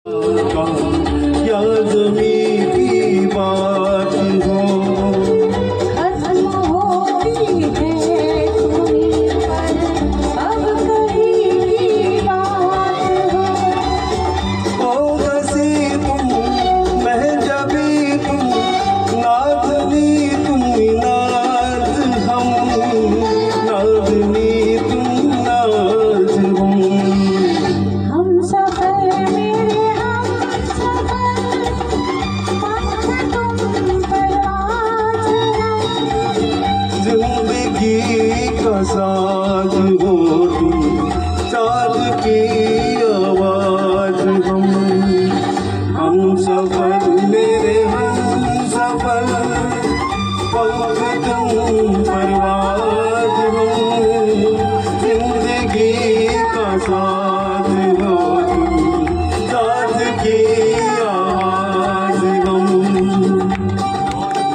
या ज़मीं की बात हो, खत्म होती है तुम्हीं पर अब कहीं की बात हो। हंसी तुम महजबी तुम नाज़नी तुम नाज हम, नाज़नी तुम नाज हम। हम सफर मेरे हम सफर मस्त तुम परवाज़ हम। जिंदगी का साज हो तुम, चाँद की आवाज हम सफर मेरे हम सफर वक्त तुम परवाज हो। जिंदगी का साज हो तुम, चाँद की